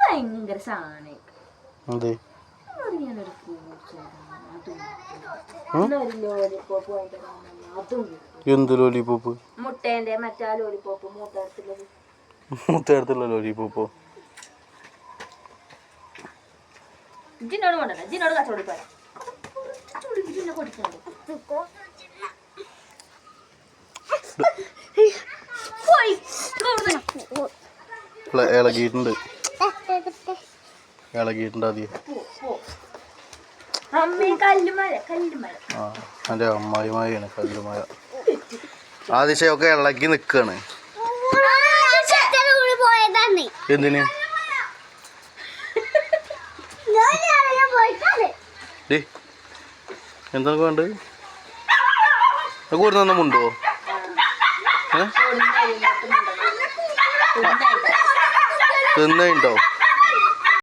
ഭയങ്കര സാധനം. അതെ എന്ത് ലോലിപോപ്പ്? മുട്ടേന്റെ മറ്റാ ലോലിപോപ്പ് മൂത്തടുത്തുള്ള ലോലിപോപ്പോ? ജിന്നോട് കൊണ്ടല്ല, ജിന്നോട് കച്ചവടം പോരാ. ഇളകിയിട്ടുണ്ട് ആദ്യം. എൻ്റെ അമ്മായിമായാണ് കല്ലുമഴ. ആദിശയൊക്കെ ഇളകി നിക്കാണ്. എന്തിന് എന്താ വേണ്ടത്? കൂടെ തന്നെ മുണ്ടോ? തിന്നുണ്ടോ?